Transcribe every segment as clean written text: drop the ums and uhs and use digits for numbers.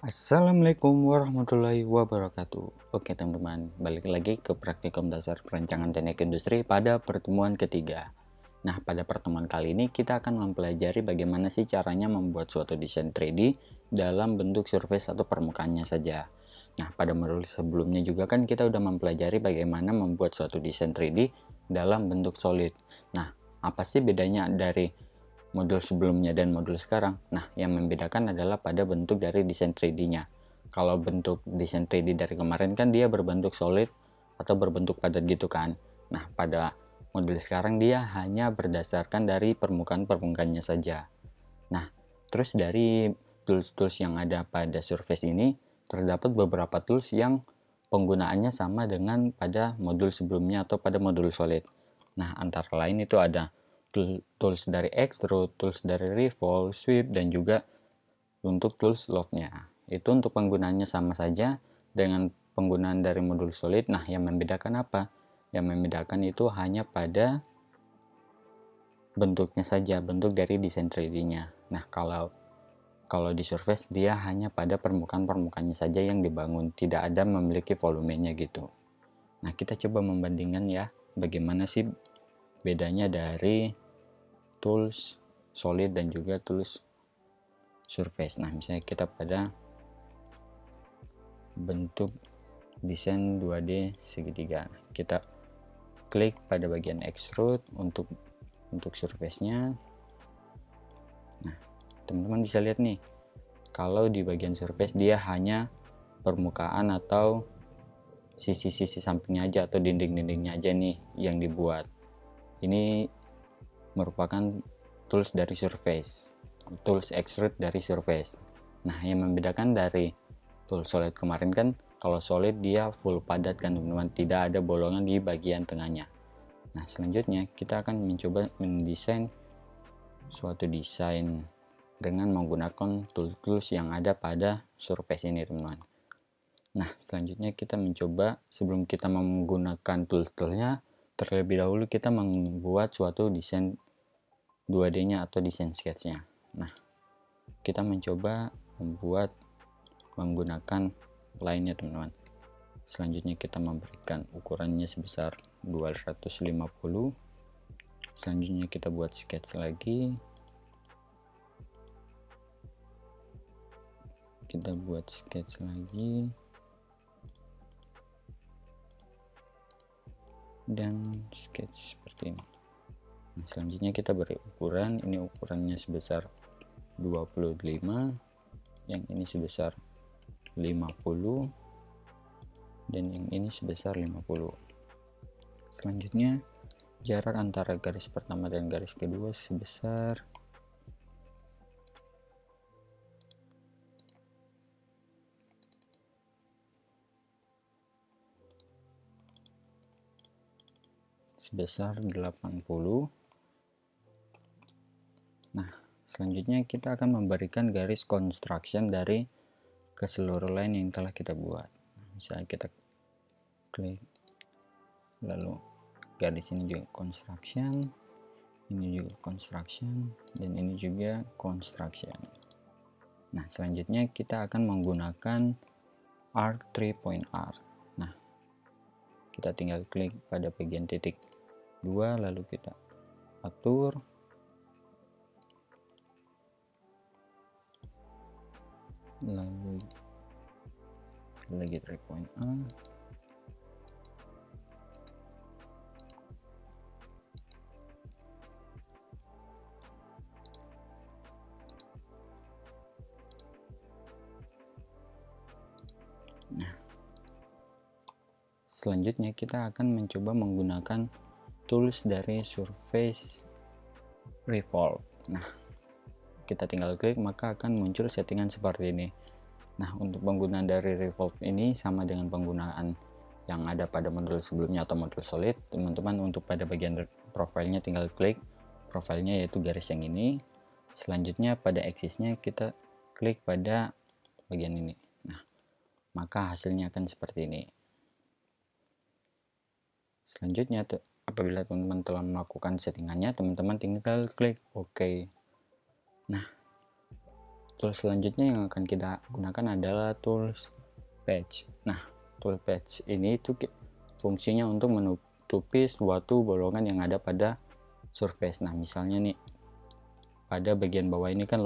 Assalamualaikum warahmatullahi wabarakatuh. Oke teman-teman, balik lagi ke praktikum dasar perancangan teknik industri pada pertemuan ketiga. Nah, pada pertemuan kali ini kita akan mempelajari bagaimana sih caranya membuat suatu desain 3D dalam bentuk surface atau permukaannya saja. Nah, pada modul sebelumnya juga kan kita udah mempelajari bagaimana membuat suatu desain 3D dalam bentuk solid. Nah, apa sih bedanya dari modul sebelumnya dan modul sekarang? Nah, yang membedakan adalah pada bentuk dari desain 3D-nya. Kalau bentuk desain 3D dari kemarin kan dia berbentuk solid atau berbentuk padat gitu kan. Nah, pada modul sekarang dia hanya berdasarkan dari permukaan-permukaannya saja. Nah, terus dari tools-tools yang ada pada surface ini, terdapat beberapa tools yang penggunaannya sama dengan pada modul sebelumnya atau pada modul solid. Nah, antara lain itu ada tools dari extrude, tools dari revolve, sweep, dan juga untuk tools lock-nya. Itu untuk penggunaannya sama saja dengan penggunaan dari modul solid. Nah, yang membedakan apa? Yang membedakan itu hanya pada bentuknya saja, bentuk dari desain 3D-nya. Nah, kalau di surface dia hanya pada permukaan-permukaannya saja yang dibangun, tidak ada memiliki volumenya gitu. Nah, kita coba membandingkan ya, bagaimana sih bedanya dari tools solid dan juga tools surface. Nah, misalnya kita pada bentuk desain 2D segitiga. Kita klik pada bagian extrude untuk surface-nya. Nah, teman-teman bisa lihat nih, kalau di bagian surface dia hanya permukaan atau sisi-sisi sampingnya aja atau dinding-dindingnya aja nih yang dibuat. Ini merupakan tools dari surface, tools extrude dari surface. Nah, yang membedakan dari tools solid kemarin kan, kalau solid dia full padat kan teman-teman, tidak ada bolongan di bagian tengahnya. Nah, selanjutnya kita akan mencoba mendesain suatu desain dengan menggunakan tools yang ada pada surface ini teman-teman. Nah, selanjutnya kita mencoba, sebelum kita menggunakan tools-toolsnya, terlebih dahulu kita membuat suatu desain 2D-nya atau desain sketch-nya. Nah, kita mencoba membuat menggunakan line-nya teman-teman. Selanjutnya kita memberikan ukurannya sebesar 250. Selanjutnya kita buat sketch lagi. Kita buat sketch lagi. Dan sketch seperti ini. Nah, selanjutnya kita beri ukuran, ini ukurannya sebesar 25, yang ini sebesar 50, dan yang ini sebesar 50. Selanjutnya jarak antara garis pertama dan garis kedua sebesar 80. Nah, selanjutnya kita akan memberikan garis construction dari keseluruh line yang telah kita buat. Misalnya kita klik, lalu garis ini juga construction, ini juga construction, dan ini juga construction. Nah, selanjutnya kita akan menggunakan R3.R. Nah, kita tinggal klik pada bagian titik 2, lalu kita atur, lalu lagi 3.R. Nah, selanjutnya kita akan mencoba menggunakan tools dari surface revolve. Nah, kita tinggal klik maka akan muncul settingan seperti ini. Nah, untuk penggunaan dari revolve ini sama dengan penggunaan yang ada pada modul sebelumnya atau modul solid teman-teman. Untuk pada bagian profilnya tinggal klik profilnya, yaitu garis yang ini. Selanjutnya pada axisnya kita klik pada bagian ini. Nah, maka hasilnya akan seperti ini. Selanjutnya apabila teman-teman telah melakukan settingannya, teman-teman tinggal klik OK. Nah, tools selanjutnya yang akan kita gunakan adalah tools patch. Nah, tool patch ini itu fungsinya untuk menutupi suatu bolongan yang ada pada surface. Nah, misalnya nih pada bagian bawah ini kan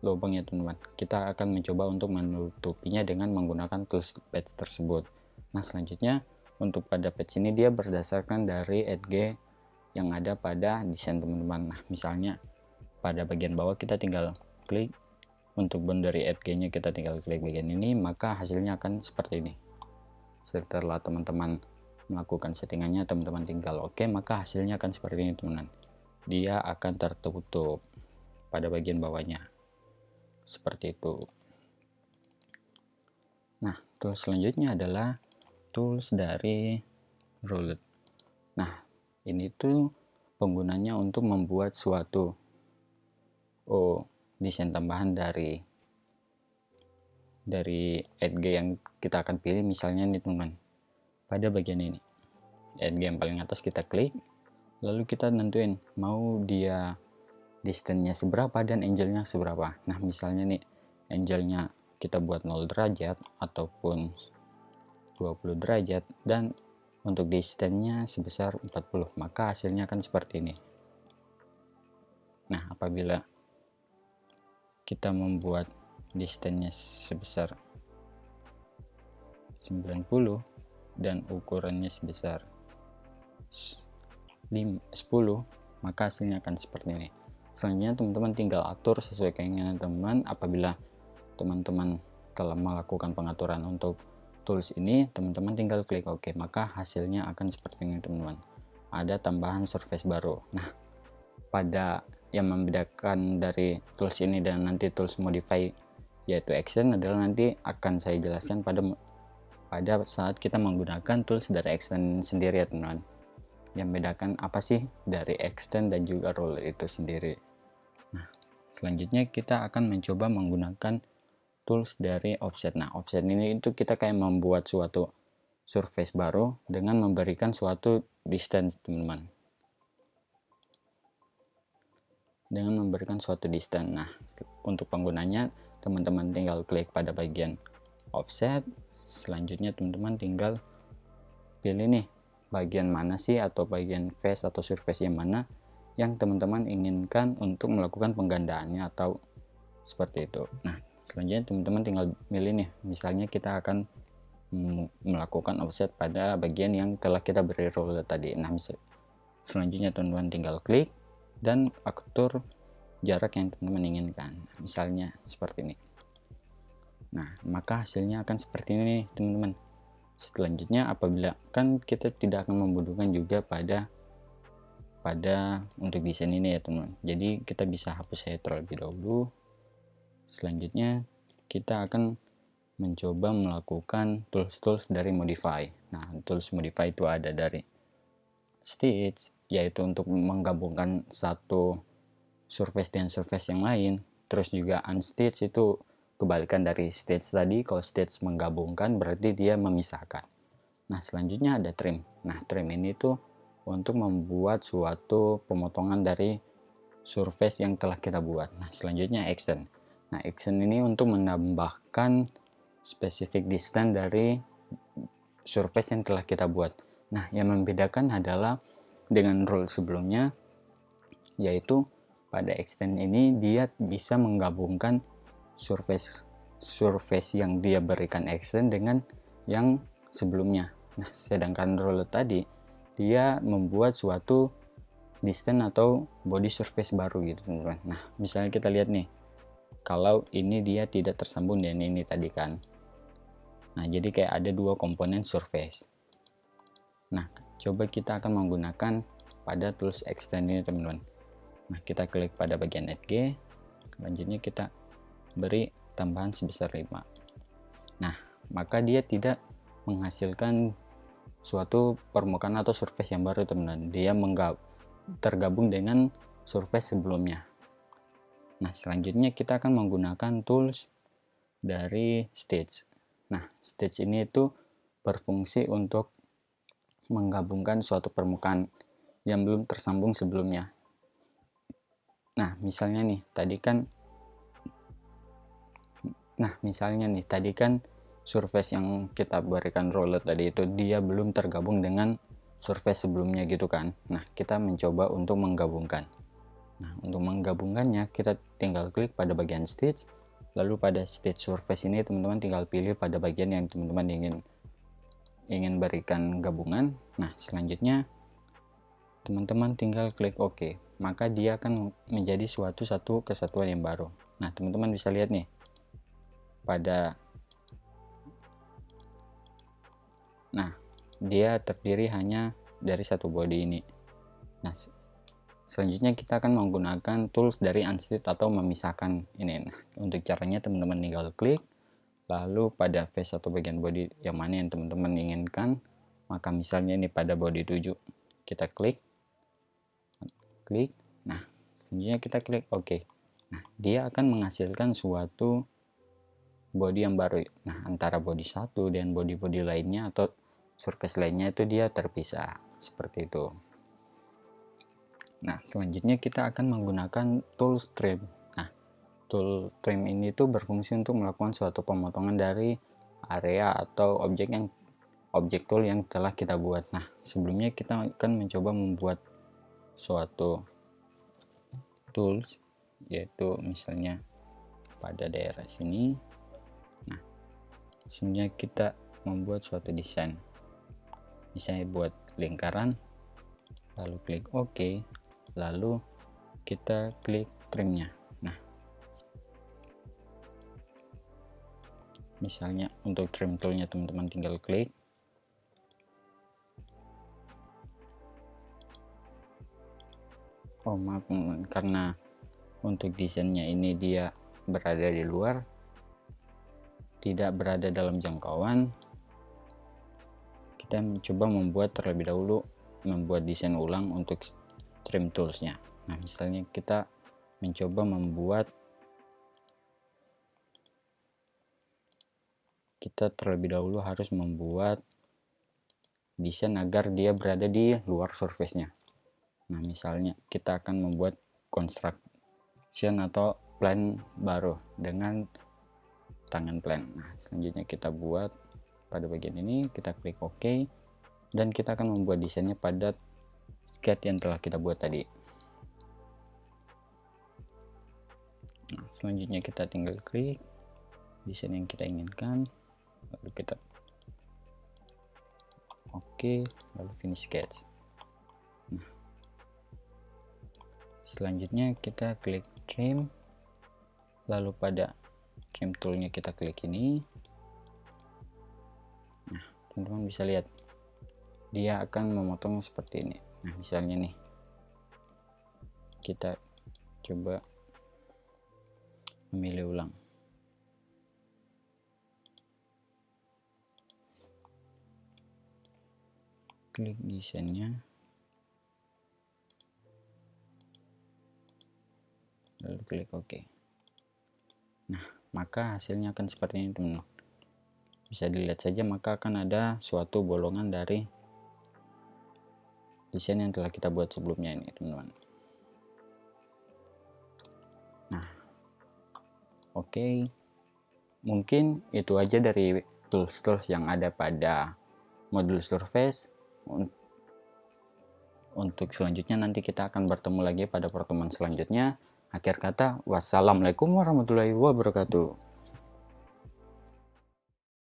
lubang ya teman-teman. Kita akan mencoba untuk menutupinya dengan menggunakan tools patch tersebut. Nah, selanjutnya untuk pada patch ini dia berdasarkan dari edge yang ada pada desain teman-teman. Nah, misalnya pada bagian bawah kita tinggal klik, untuk boundary edge-nya kita tinggal klik bagian ini, maka hasilnya akan seperti ini. Setelah teman-teman melakukan settingannya, teman-teman tinggal oke, maka hasilnya akan seperti ini teman-teman. Dia akan tertutup pada bagian bawahnya seperti itu. Nah, tools selanjutnya adalah tools dari roulette. Nah, ini tuh penggunanya untuk membuat suatu desain tambahan dari edge yang kita akan pilih. Misalnya nih teman-teman, pada bagian ini edge yang paling atas kita klik, lalu kita nentuin mau dia distance-nya seberapa dan angle-nya seberapa. Nah, misalnya nih angle-nya kita buat 0 derajat ataupun 20 derajat, dan untuk distance-nya sebesar 40, maka hasilnya akan seperti ini. Nah, apabila kita membuat distance-nya sebesar 90 dan ukurannya sebesar 10, maka hasilnya akan seperti ini. Selanjutnya teman-teman tinggal atur sesuai keinginan teman. Apabila teman-teman telah melakukan pengaturan untuk tools ini, teman-teman tinggal klik OK, maka hasilnya akan seperti ini teman-teman. Ada tambahan surface baru. Nah, pada yang membedakan dari tools ini dan nanti tools modify yaitu extend adalah nanti akan saya jelaskan pada saat kita menggunakan tools dari extend sendiri ya teman-teman. Yang membedakan apa sih dari extend dan juga roller itu sendiri. Nah, selanjutnya kita akan mencoba menggunakan tools dari offset. Nah, offset ini itu kita kayak membuat suatu surface baru dengan memberikan suatu distance teman-teman. Dengan memberikan suatu distance. Nah, untuk penggunanya teman-teman tinggal klik pada bagian offset. Selanjutnya teman-teman tinggal pilih nih bagian mana sih, atau bagian face atau surface yang mana yang teman-teman inginkan untuk melakukan penggandaannya atau seperti itu. Nah, selanjutnya teman-teman tinggal milih nih, misalnya kita akan melakukan offset pada bagian yang telah kita beri roller tadi. Nah, selanjutnya teman-teman tinggal klik dan atur jarak yang teman-teman inginkan, misalnya seperti ini. Nah, maka hasilnya akan seperti ini teman-teman. Selanjutnya apabila kan kita tidak akan membutuhkan juga pada untuk desain ini ya teman-teman, jadi kita bisa hapus saya terlebih dahulu. Selanjutnya kita akan mencoba melakukan tools dari modify. Nah, tools modify itu ada dari stitch, yaitu untuk menggabungkan satu surface dengan surface yang lain. Terus juga unstitch itu kebalikan dari stitch tadi. Kalau stitch menggabungkan berarti dia memisahkan. Nah, selanjutnya ada trim. Nah, trim ini tuh untuk membuat suatu pemotongan dari surface yang telah kita buat. Nah, selanjutnya extend. Nah, extend ini untuk menambahkan specific distance dari surface yang telah kita buat. Nah, yang membedakan adalah dengan rule sebelumnya, yaitu pada extend ini dia bisa menggabungkan surface yang dia berikan extend dengan yang sebelumnya. Nah, sedangkan roller tadi dia membuat suatu distance atau body surface baru gitu teman-teman. Nah, misalnya kita lihat nih, kalau ini dia tidak tersambung dengan ini tadi kan. Nah, jadi kayak ada dua komponen surface. Nah, coba kita akan menggunakan pada tools extend ini teman-teman. Nah, kita klik pada bagian edge, selanjutnya kita beri tambahan sebesar 5. Nah, maka dia tidak menghasilkan suatu permukaan atau surface yang baru teman-teman. Dia tergabung dengan surface sebelumnya. Nah, selanjutnya kita akan menggunakan tools dari stitch. Nah, stitch ini itu berfungsi untuk menggabungkan suatu permukaan yang belum tersambung sebelumnya. Nah, misalnya nih, tadi kan Nah, misalnya nih, tadi kan surface yang kita berikan roulet tadi itu dia belum tergabung dengan surface sebelumnya gitu kan. Nah, kita mencoba untuk menggabungkan. Nah, untuk menggabungkannya kita tinggal klik pada bagian stitch, lalu pada stitch surface ini teman-teman tinggal pilih pada bagian yang teman-teman ingin berikan gabungan. Nah, selanjutnya teman-teman tinggal klik OK, maka dia akan menjadi satu kesatuan yang baru. Nah, teman-teman bisa lihat nih dia terdiri hanya dari satu body ini. Nah, selanjutnya kita akan menggunakan tools dari unstitch atau memisahkan ini. Nah, untuk caranya teman-teman tinggal klik, lalu pada face atau bagian body yang mana yang teman-teman inginkan, maka misalnya ini pada body 7 kita klik. Nah, selanjutnya kita klik OK. Nah, dia akan menghasilkan suatu body yang baru. Nah, antara body satu dan body-body lainnya atau surface lainnya itu dia terpisah seperti itu. Nah, selanjutnya kita akan menggunakan tool trim. Nah, tool trim ini tuh berfungsi untuk melakukan suatu pemotongan dari area atau objek tool yang telah kita buat. Nah, sebelumnya kita akan mencoba membuat suatu tools, yaitu misalnya pada daerah sini. Nah, sebenarnya kita membuat suatu desain, misalnya buat lingkaran, lalu klik OK, lalu kita klik trimnya. Nah, misalnya untuk trim toolnya teman-teman tinggal klik, oh maaf teman-teman, karena untuk desainnya ini dia berada di luar, tidak berada dalam jangkauan, kita mencoba membuat terlebih dahulu membuat desain ulang untuk trim toolsnya. Nah, misalnya kita mencoba kita terlebih dahulu harus membuat desain agar dia berada di luar surface-nya. Nah, misalnya kita akan membuat construction atau plan baru dengan tangan plan. Nah, selanjutnya kita buat pada bagian ini, kita klik OK, dan kita akan membuat desainnya pada sketch yang telah kita buat tadi. Nah, selanjutnya kita tinggal klik desain yang kita inginkan, lalu kita OK, lalu finish sketch. Nah, selanjutnya kita klik trim, lalu pada trim toolnya kita klik ini. Nah, teman-teman bisa lihat dia akan memotong seperti ini. Nah, misalnya nih kita coba memilih ulang, klik desainnya, lalu klik OK. Nah, maka hasilnya akan seperti ini teman-teman. Bisa dilihat saja, maka akan ada suatu bolongan dari desain yang telah kita buat sebelumnya ini teman-teman. Nah, oke, mungkin itu aja dari tools-tools yang ada pada modul surface. Untuk selanjutnya nanti kita akan bertemu lagi pada pertemuan selanjutnya. Akhir kata, wassalamualaikum warahmatullahi wabarakatuh.